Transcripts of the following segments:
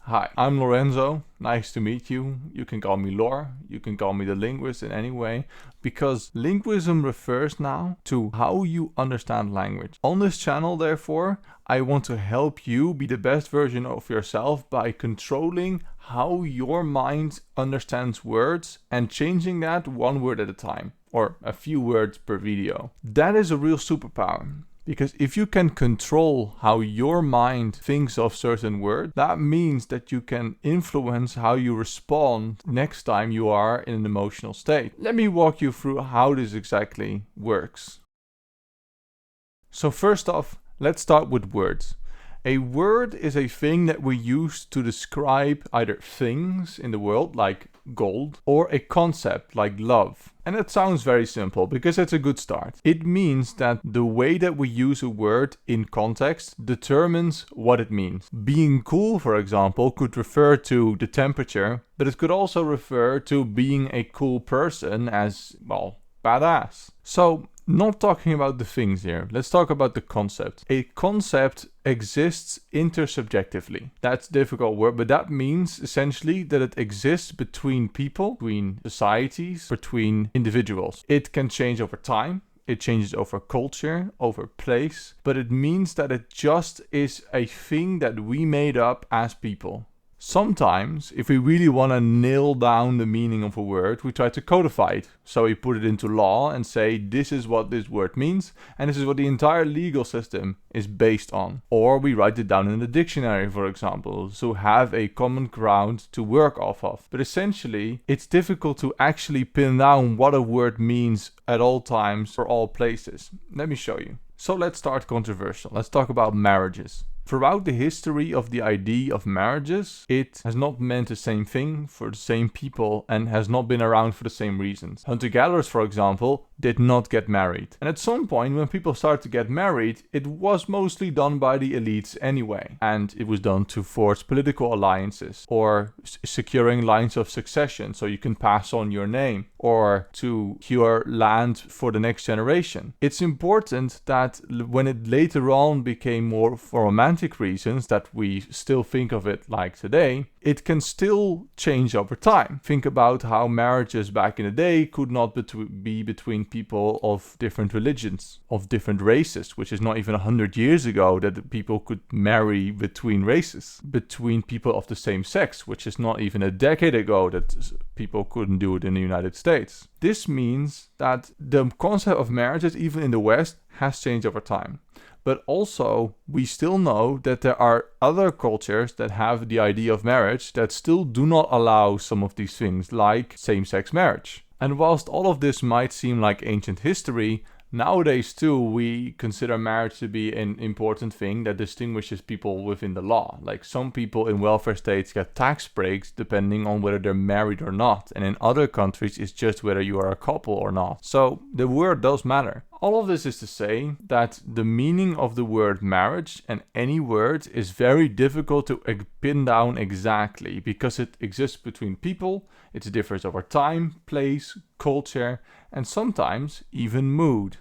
Hi, I'm Lorenzo. Nice to meet you. You can call me Lore. You can call me the linguist in any way, because linguism refers now to how you understand language. On this channel, therefore, I want to help you be the best version of yourself by controlling how your mind understands words and changing that one word at a time, or a few words per video. That is a real superpower. Because if you can control how your mind thinks of certain words, that means that you can influence how you respond next time you are in an emotional state. Let me walk you through how this exactly works. So first off, let's start with words. A word is a thing that we use to describe either things in the world, like gold, or a concept, like love. And it sounds very simple because it's a good start. It means that the way that we use a word in context determines what it means. Being cool, for example, could refer to the temperature, but it could also refer to being a cool person as, well, badass. So, not talking about the things here, let's talk about the concept. A concept exists intersubjectively. That's a difficult word, but that means essentially that it exists between people, between societies, between individuals. It can change over time. It changes over culture, over place, but it means that it just is a thing that we made up as people. Sometimes, if we really want to nail down the meaning of a word, we try to codify it. So we put it into law and say, this is what this word means, and this is what the entire legal system is based on. Or we write it down in the dictionary, for example, so have a common ground to work off of. But essentially, it's difficult to actually pin down what a word means at all times for all places. Let me show you. So let's start controversial. Let's talk about marriages. Throughout the history of the idea of marriages, it has not meant the same thing for the same people and has not been around for the same reasons. Hunter-gatherers, for example, did not get married. And at some point, when people started to get married, it was mostly done by the elites anyway. And it was done to forge political alliances, or securing lines of succession so you can pass on your name, or to cure land for the next generation. It's important that when it later on became more for romantic reasons, that we still think of it like today, it can still change over time. Think about how marriages back in the day could not be between people of different religions, of different races, which is not even 100 years ago that people could marry between races, between people of the same sex, which is not even a decade ago that people couldn't do it in the United States. This means that the concept of marriages, even in the West, has changed over time. But also, we still know that there are other cultures that have the idea of marriage that still do not allow some of these things, like same-sex marriage. And whilst all of this might seem like ancient history, nowadays too we consider marriage to be an important thing that distinguishes people within the law. Like some people in welfare states get tax breaks depending on whether they're married or not. And in other countries it's just whether you are a couple or not. So the word does matter. All of this is to say that the meaning of the word marriage and any word is very difficult to pin down exactly because it exists between people, it differs over time, place, culture, and sometimes even mood.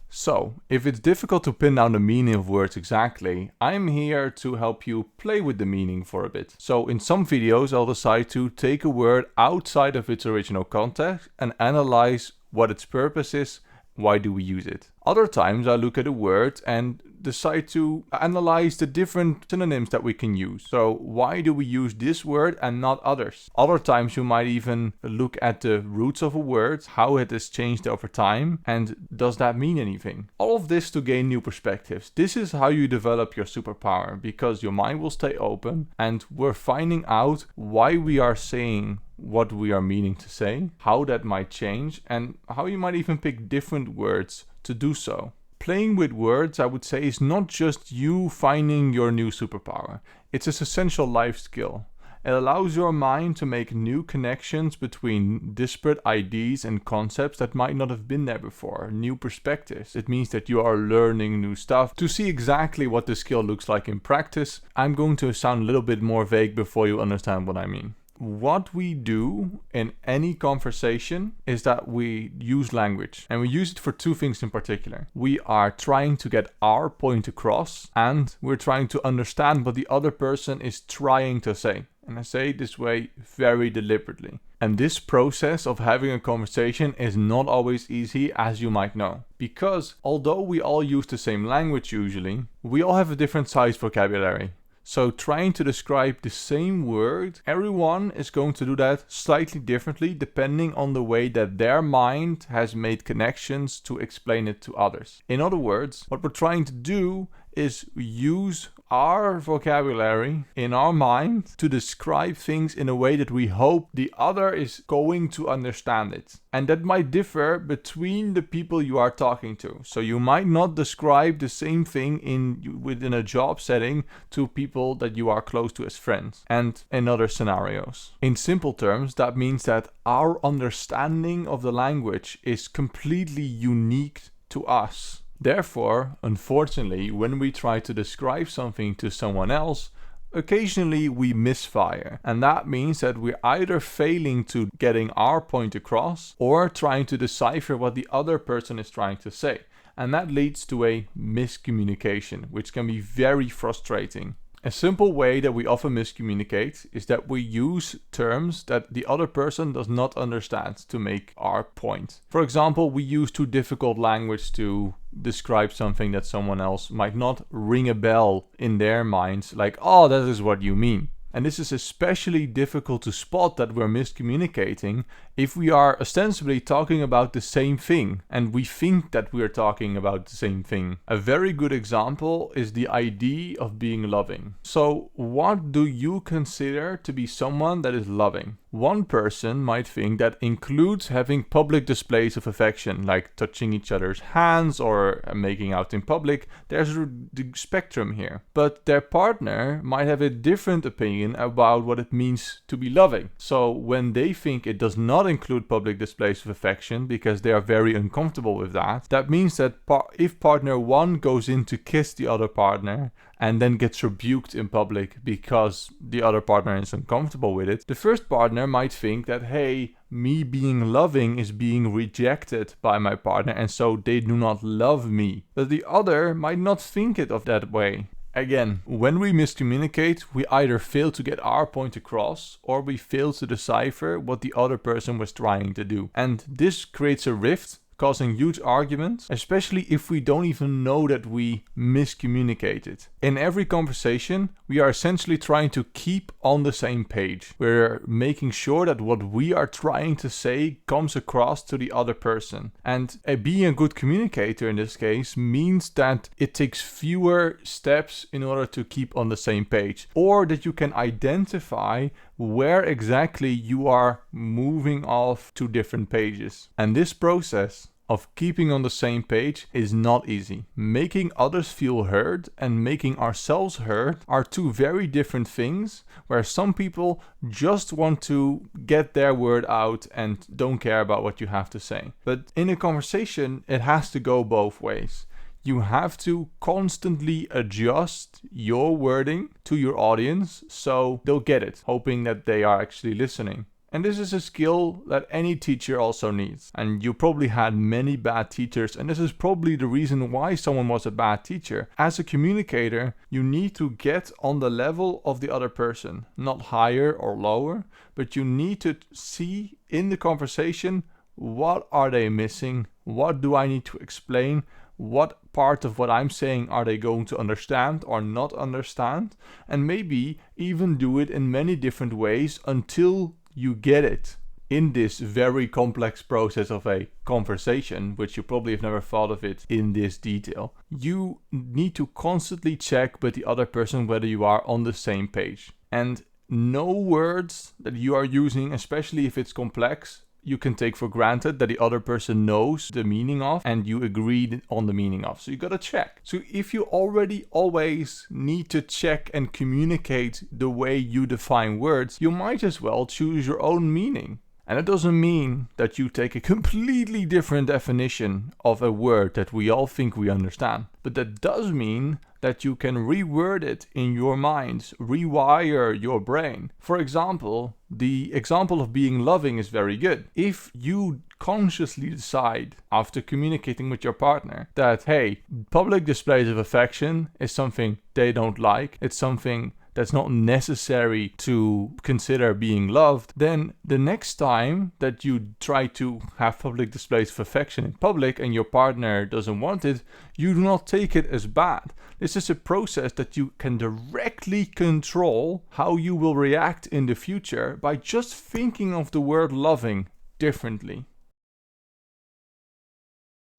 So, if it's difficult to pin down the meaning of words exactly, I'm here to help you play with the meaning for a bit. So in some videos I'll decide to take a word outside of its original context and analyze what its purpose is, why do we use it. Other times I look at a word and decide to analyze the different synonyms that we can use. So why do we use this word and not others? Other times you might even look at the roots of a word, how it has changed over time, and does that mean anything? All of this to gain new perspectives. This is how you develop your superpower, because your mind will stay open and we're finding out why we are saying what we are meaning to say, how that might change, and how you might even pick different words to do so. Playing with words, I would say, is not just you finding your new superpower. It's an essential life skill. It allows your mind to make new connections between disparate ideas and concepts that might not have been there before, new perspectives. It means that you are learning new stuff. To see exactly what this skill looks like in practice, I'm going to sound a little bit more vague before you understand what I mean. what we do in any conversation is that we use language, and we use it for two things in particular. We are trying to get our point across, and we're trying to understand what the other person is trying to say. And I say it this way very deliberately. And this process of having a conversation is not always easy, as you might know. Because although we all use the same language usually, we all have a different size vocabulary. So trying to describe the same word, everyone is going to do that slightly differently depending on the way that their mind has made connections to explain it to others. In other words, what we're trying to do is use our vocabulary in our mind to describe things in a way that we hope the other is going to understand it. And that might differ between the people you are talking to. So you might not describe the same thing within a job setting to people that you are close to as friends, and in other scenarios. In simple terms, that means that our understanding of the language is completely unique to us. Therefore, unfortunately, when we try to describe something to someone else, occasionally we misfire. And that means that we're either failing to getting our point across or trying to decipher what the other person is trying to say. And that leads to a miscommunication, which can be very frustrating. A simple way that we often miscommunicate is that we use terms that the other person does not understand to make our point. For example, we use too difficult language to describe something that someone else might not ring a bell in their minds, like, oh, that is what you mean. And this is especially difficult to spot that we're miscommunicating if we are ostensibly talking about the same thing and we think that we're talking about the same thing. A very good example is the idea of being loving. So what do you consider to be someone that is loving? One person might think that includes having public displays of affection, like touching each other's hands or making out in public. There's the spectrum here. But their partner might have a different opinion about what it means to be loving. So when they think it does not include public displays of affection because they are very uncomfortable with that, that means that if partner one goes in to kiss the other partner and then gets rebuked in public because the other partner is uncomfortable with it, the first partner might think that, hey, me being loving is being rejected by my partner and so they do not love me. But the other might not think it of that way. Again, when we miscommunicate, we either fail to get our point across or we fail to decipher what the other person was trying to do. And this creates a rift, causing huge arguments, especially if we don't even know that we miscommunicated. In every conversation, we are essentially trying to keep on the same page. We're making sure that what we are trying to say comes across to the other person. And being a good communicator in this case means that it takes fewer steps in order to keep on the same page, or that you can identify where exactly you are moving off to different pages. And this process of keeping on the same page is not easy. Making others feel heard and making ourselves heard are two very different things, where some people just want to get their word out and don't care about what you have to say. But in a conversation, it has to go both ways. You have to constantly adjust your wording to your audience so they'll get it, hoping that they are actually listening. And this is a skill that any teacher also needs. And you probably had many bad teachers, and this is probably the reason why someone was a bad teacher. As a communicator, you need to get on the level of the other person, not higher or lower, but you need to see in the conversation, what are they missing? What do I need to explain? What part of what I'm saying are they going to understand or not understand? And maybe even do it in many different ways until you get it. In this very complex process of a conversation, which you probably have never thought of it in this detail, you need to constantly check with the other person whether you are on the same page. And no words that you are using, especially if it's complex, you can take for granted that the other person knows the meaning of and you agreed on the meaning of. So you gotta check. So if you already always need to check and communicate the way you define words, you might as well choose your own meaning. And it doesn't mean that you take a completely different definition of a word that we all think we understand. But that does mean that you can reword it in your mind, rewire your brain. For example, the example of being loving is very good. If you consciously decide after communicating with your partner that, hey, public displays of affection is something they don't like, it's something that's not necessary to consider being loved, then the next time that you try to have public displays of affection in public and your partner doesn't want it, you do not take it as bad. This is a process that you can directly control how you will react in the future by just thinking of the word loving differently.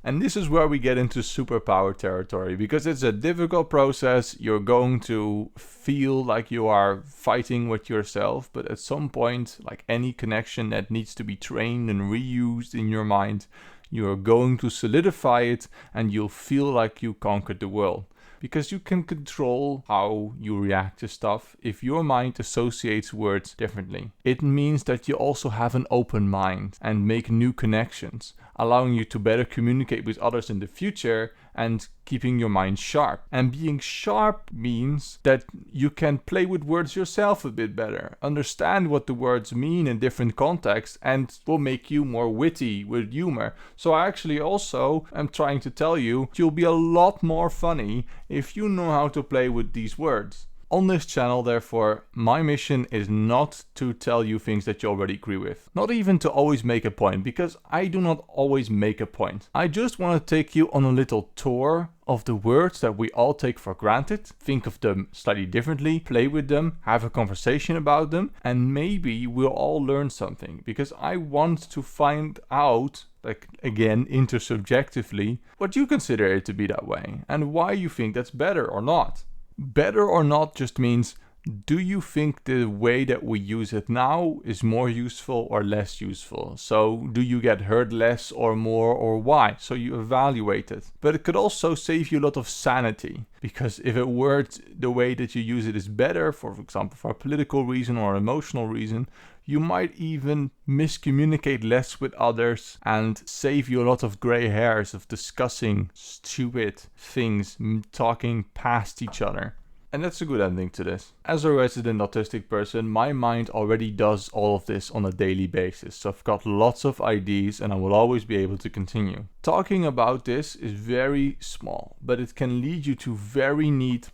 And this is where we get into superpower territory, because it's a difficult process. You're going to feel like you are fighting with yourself, but at some point, like any connection that needs to be trained and reused in your mind, you're going to solidify it and you'll feel like you conquered the world. Because you can control how you react to stuff if your mind associates words differently. It means that you also have an open mind and make new connections, allowing you to better communicate with others in the future and keeping your mind sharp. And being sharp means that you can play with words yourself a bit better, understand what the words mean in different contexts, and will make you more witty with humor. So I actually also am trying to tell you, you'll be a lot more funny if you know how to play with these words. On this channel, therefore, my mission is not to tell you things that you already agree with. Not even to always make a point, because I do not always make a point. I just want to take you on a little tour of the words that we all take for granted, think of them slightly differently, play with them, have a conversation about them, and maybe we'll all learn something. Because I want to find out, like again, intersubjectively, what you consider it to be that way, and why you think that's better or not. Better or not just means, do you think the way that we use it now is more useful or less useful? So do you get hurt less or more, or why? So you evaluate it. But it could also save you a lot of sanity, because if it worked the way that you use it is better, for example, for a political reason or emotional reason, you might even miscommunicate less with others and save you a lot of gray hairs of discussing stupid things, talking past each other. And that's a good ending to this. As a resident autistic person, my mind already does all of this on a daily basis. So I've got lots of ideas and I will always be able to continue. Talking about this is very small, but it can lead you to very neat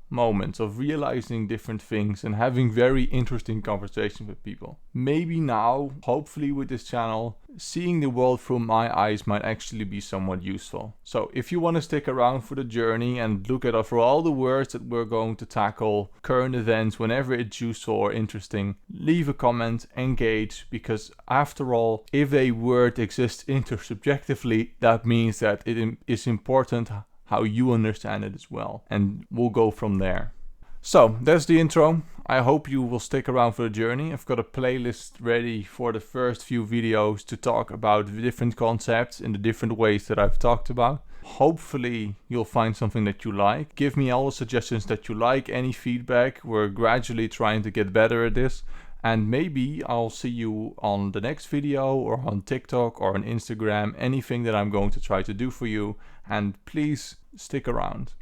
moments of realizing different things and having very interesting conversations with people. Maybe now, hopefully with this channel, seeing the world through my eyes might actually be somewhat useful. So if you want to stick around for the journey and look at for all the words that we're going to tackle, current events, whenever it's useful or interesting, leave a comment, engage, because after all, if a word exists intersubjectively, that means that it is important how you understand it as well, and we'll go from there. So that's the intro. I hope you will stick around for the journey. I've got a playlist ready for the first few videos to talk about the different concepts in the different ways that I've talked about. Hopefully you'll find something that you like. Give me all the suggestions that you like, any feedback. We're gradually trying to get better at this. And maybe I'll see you on the next video, or on TikTok, or on Instagram, anything that I'm going to try to do for you. And please stick around.